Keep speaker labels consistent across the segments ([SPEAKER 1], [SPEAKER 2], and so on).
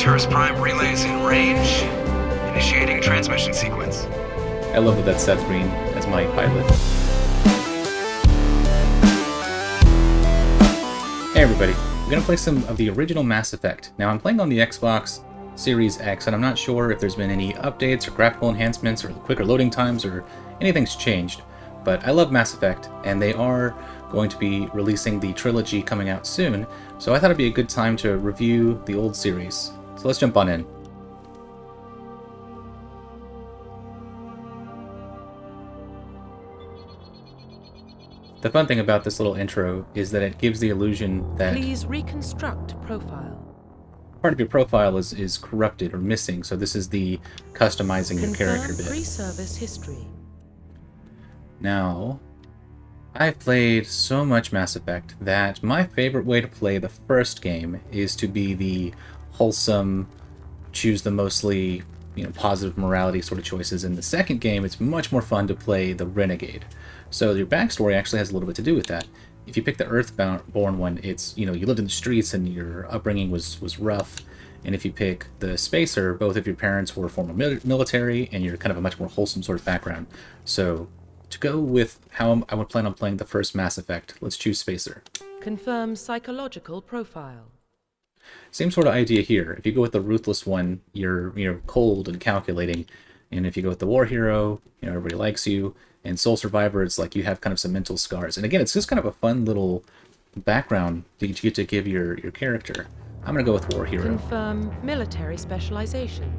[SPEAKER 1] Arcturus Prime relays in range. Initiating transmission sequence.
[SPEAKER 2] I love that that's Seth Green as my pilot. Hey everybody, we're going to play some of the original Mass Effect. Now I'm playing on the Xbox Series X, and I'm not sure if there's been any updates or graphical enhancements or quicker loading times or anything's changed. But I love Mass Effect, and they are going to be releasing the trilogy coming out soon, so I thought it'd be a good time to review the old series. So let's jump on in. The fun thing about this little intro is that it gives the illusion that
[SPEAKER 3] Please reconstruct profile.
[SPEAKER 2] part of your profile is corrupted or missing, so this is the customizing your character bit.
[SPEAKER 3] Pre-service history.
[SPEAKER 2] Now, I've played so much Mass Effect that my favorite way to play the first game is to be the wholesome, choose the mostly positive morality sort of choices. In the second game, it's much more fun to play the Renegade. So your backstory actually has a little bit to do with that. If you pick the Earthborn one, it's, you lived in the streets and your upbringing was rough. And if you pick the Spacer, both of your parents were former military and you're kind of a much more wholesome sort of background. So to go with how I would plan on playing the first Mass Effect, let's choose Spacer.
[SPEAKER 3] Confirm psychological profile.
[SPEAKER 2] Same sort of idea here. If you go with the Ruthless one, you're cold and calculating. And if you go with the War Hero, everybody likes you. And Soul Survivor, it's like you have kind of some mental scars. And again, it's just kind of a fun little background that you get to give your character. I'm going to go with War Hero.
[SPEAKER 3] Confirm military specialization.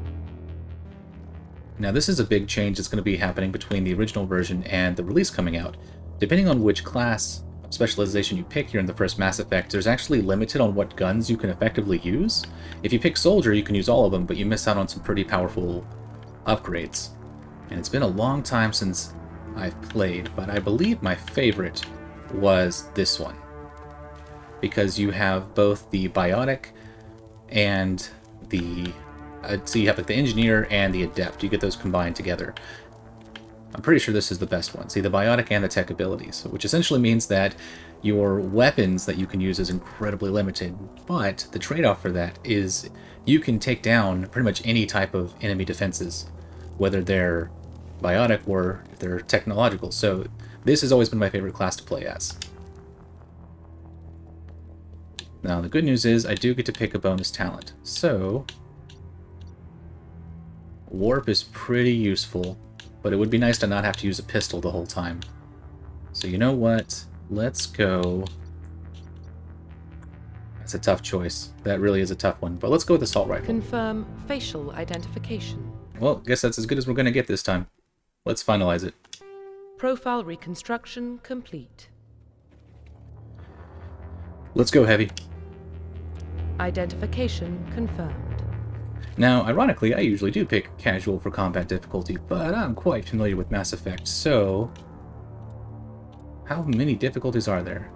[SPEAKER 2] Now this is a big change that's going to be happening between the original version and the release coming out. Depending on which class of specialization you pick here in the first Mass Effect, there's actually limited on what guns you can effectively use. If you pick Soldier, you can use all of them, but you miss out on some pretty powerful upgrades. And it's been a long time since I've played, but I believe my favorite was this one. Because you have both the Biotic and the... so you have like the Engineer and the Adept. You get those combined together. I'm pretty sure this is the best one. See, the Biotic and the Tech abilities, which essentially means that your weapons that you can use is incredibly limited, but the trade-off for that is you can take down pretty much any type of enemy defenses, whether they're Biotic or if they're technological. So this has always been my favorite class to play as. Now the good news is I do get to pick a bonus talent. So Warp is pretty useful, but it would be nice to not have to use a pistol the whole time. So you know what? Let's go... That's a tough choice. That really is a tough one. But let's go with Assault Rifle.
[SPEAKER 3] Confirm facial identification.
[SPEAKER 2] Well, I guess that's as good as we're going to get this time. Let's finalize it.
[SPEAKER 3] Profile reconstruction complete.
[SPEAKER 2] Let's go Heavy.
[SPEAKER 3] Identification confirmed.
[SPEAKER 2] Now, ironically, I usually do pick Casual for combat difficulty, but I'm quite familiar with Mass Effect, so... How many difficulties are there?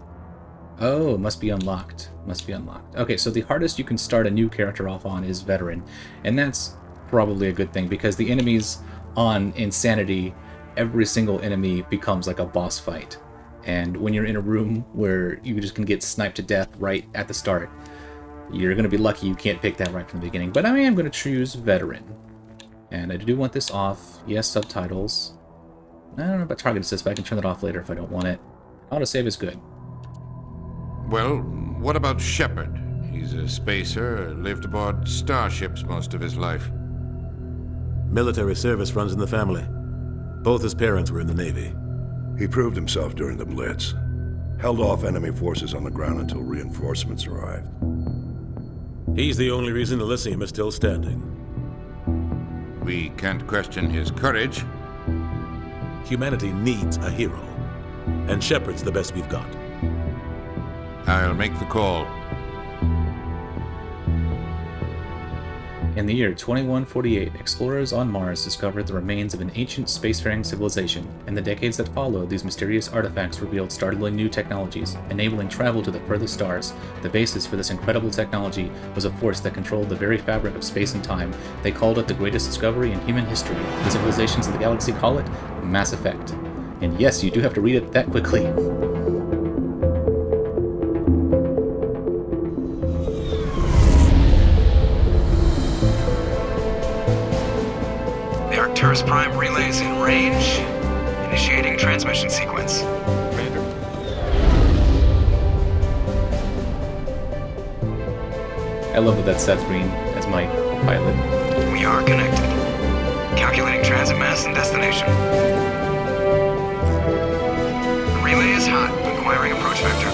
[SPEAKER 2] Oh, must be unlocked. Must be unlocked. Okay, so the hardest you can start a new character off on is Veteran, and that's probably a good thing, because the enemies on Insanity, every single enemy becomes like a boss fight. And when you're in a room where you just can get sniped to death right at the start, you're going to be lucky you can't pick that right from the beginning. But I am going to choose Veteran. And I do want this off. Yes, subtitles. I don't know about target assist, but I can turn that off later if I don't want it. Autosave is good.
[SPEAKER 4] Well, what about Shepard? He's a spacer, lived aboard starships most of his life.
[SPEAKER 5] Military service runs in the family. Both his parents were in the Navy.
[SPEAKER 6] He proved himself during the Blitz. Held off enemy forces on the ground until reinforcements arrived.
[SPEAKER 5] He's the only reason Elysium is still standing.
[SPEAKER 4] We can't question his courage.
[SPEAKER 5] Humanity needs a hero. And Shepard's the best we've got.
[SPEAKER 4] I'll make the call.
[SPEAKER 2] In the year 2148, explorers on Mars discovered the remains of an ancient spacefaring civilization. In the decades that followed, these mysterious artifacts revealed startling new technologies, enabling travel to the furthest stars. The basis for this incredible technology was a force that controlled the very fabric of space and time. They called it the greatest discovery in human history. The civilizations of the galaxy call it Mass Effect. And yes, you do have to read it that quickly.
[SPEAKER 1] Arcturus Prime relays in range. Initiating transmission sequence.
[SPEAKER 2] I love that that's Seth Green as my pilot.
[SPEAKER 1] We are connected. Calculating transit mass and destination. The relay is hot. Acquiring approach vector.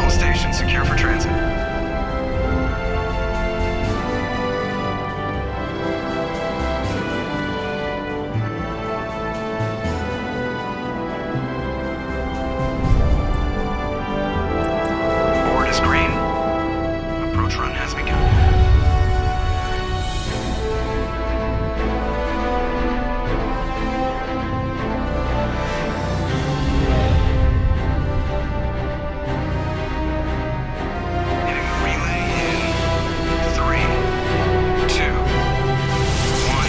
[SPEAKER 1] All stations secure for transit. Board is green. Approach run has begun. Hitting the relay in 3, 2, 1.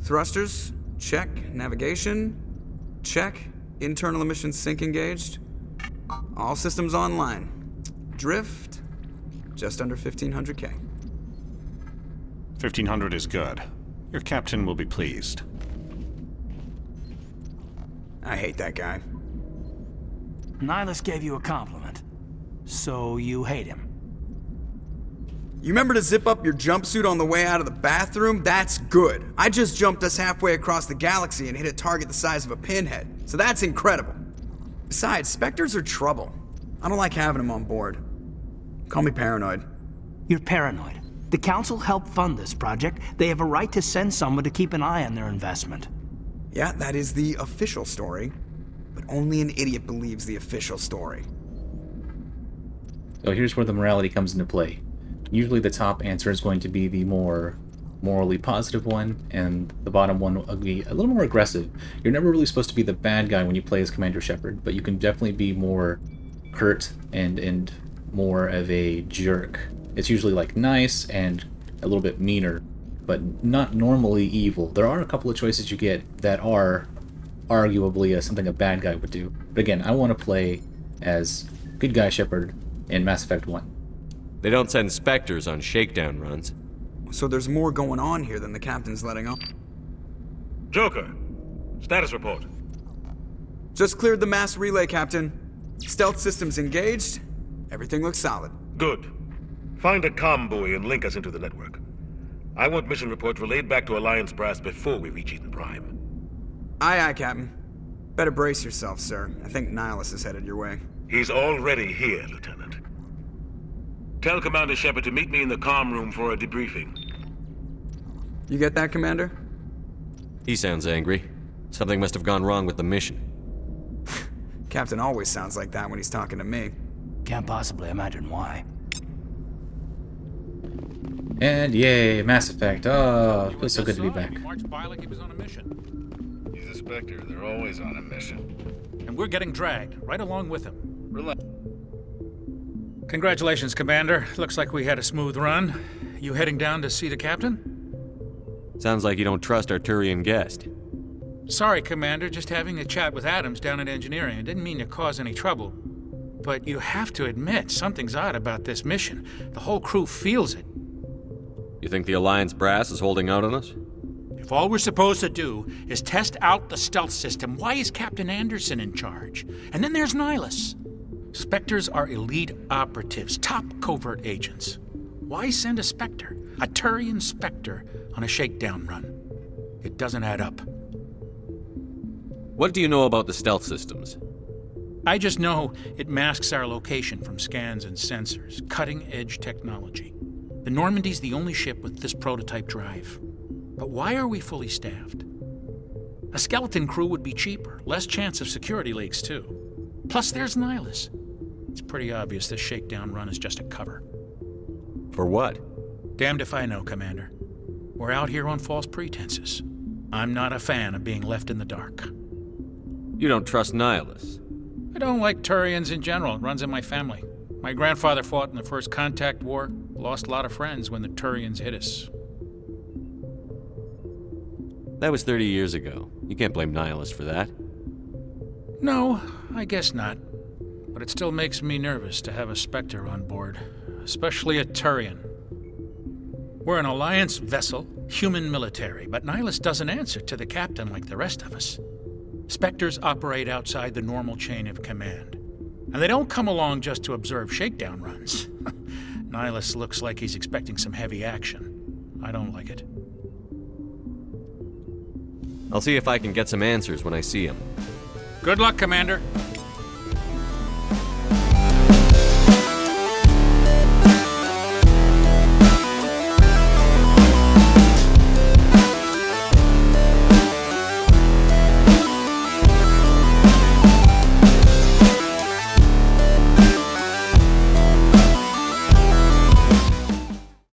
[SPEAKER 7] Thrusters, check. Navigation, check. Internal emission sync engaged. All systems online. Drift, just under 1500K.
[SPEAKER 8] 1500 is good. Your captain will be pleased.
[SPEAKER 7] I hate that guy.
[SPEAKER 9] Nihilus gave you a compliment. So you hate him.
[SPEAKER 7] You remember to zip up your jumpsuit on the way out of the bathroom? That's good. I just jumped us halfway across the galaxy and hit a target the size of a pinhead. So that's incredible. Besides, Spectres are trouble. I don't like having them on board. Call me paranoid.
[SPEAKER 9] You're paranoid. The Council helped fund this project. They have a right to send someone to keep an eye on their investment.
[SPEAKER 7] Yeah, that is the official story. But only an idiot believes the official story.
[SPEAKER 2] So here's where the morality comes into play. Usually the top answer is going to be the more morally positive one, and the bottom one will be a little more aggressive. You're never really supposed to be the bad guy when you play as Commander Shepard, but you can definitely be more curt and more of a jerk. It's usually like nice and a little bit meaner, but not normally evil. There are a couple of choices you get that are arguably something a bad guy would do. But again, I want to play as good guy Shepard in Mass Effect 1.
[SPEAKER 10] They don't send Spectres on shakedown runs.
[SPEAKER 7] So there's more going on here than the captain's letting on.
[SPEAKER 11] Joker, status report.
[SPEAKER 7] Just cleared the mass relay, Captain. Stealth systems engaged. Everything looks solid.
[SPEAKER 11] Good. Find a comm buoy and link us into the network. I want mission reports relayed back to Alliance Brass before we reach Eden Prime.
[SPEAKER 7] Aye, aye, Captain. Better brace yourself, sir. I think Nihilus is headed your way.
[SPEAKER 11] He's already here, Lieutenant. Tell Commander Shepard to meet me in the comm room for a debriefing.
[SPEAKER 7] You get that, Commander?
[SPEAKER 10] He sounds angry. Something must have gone wrong with the mission.
[SPEAKER 7] Captain always sounds like that when he's talking to me.
[SPEAKER 9] Can't possibly imagine why.
[SPEAKER 2] And yay, Mass Effect. Oh, it feels so good to be back.
[SPEAKER 12] He marched by like he was on a mission.
[SPEAKER 13] He's a Spectre. They're always on a mission.
[SPEAKER 12] And we're getting dragged, right along with him. Congratulations, Commander. Looks like we had a smooth run. You heading down to see the captain?
[SPEAKER 10] Sounds like you don't trust our Turian guest.
[SPEAKER 12] Sorry, Commander. Just having a chat with Adams down at engineering. I didn't mean to cause any trouble. But you have to admit, something's odd about this mission. The whole crew feels it.
[SPEAKER 10] You think the Alliance Brass is holding out on us?
[SPEAKER 12] If all we're supposed to do is test out the stealth system, why is Captain Anderson in charge? And then there's Nihilus. Spectres are elite operatives, top covert agents. Why send a Spectre, a Turian Spectre, on a shakedown run? It doesn't add up.
[SPEAKER 10] What do you know about the stealth systems?
[SPEAKER 12] I just know it masks our location from scans and sensors, cutting-edge technology. The Normandy's the only ship with this prototype drive. But why are we fully staffed? A skeleton crew would be cheaper, less chance of security leaks too. Plus there's Nihilus. It's pretty obvious this shakedown run is just a cover.
[SPEAKER 10] For what?
[SPEAKER 12] Damned if I know, Commander. We're out here on false pretenses. I'm not a fan of being left in the dark.
[SPEAKER 10] You don't trust Nihilus?
[SPEAKER 12] I don't like Turians in general. It runs in my family. My grandfather fought in the First Contact War, lost a lot of friends when the Turians hit us.
[SPEAKER 10] That was 30 years ago. You can't blame Nihilus for that.
[SPEAKER 12] No, I guess not. But it still makes me nervous to have a Spectre on board, especially a Turian. We're an Alliance vessel, human military, but Nihilus doesn't answer to the captain like the rest of us. Spectres operate outside the normal chain of command. And they don't come along just to observe shakedown runs. Nihilus looks like he's expecting some heavy action. I don't like it.
[SPEAKER 10] I'll see if I can get some answers when I see him.
[SPEAKER 12] Good luck, Commander.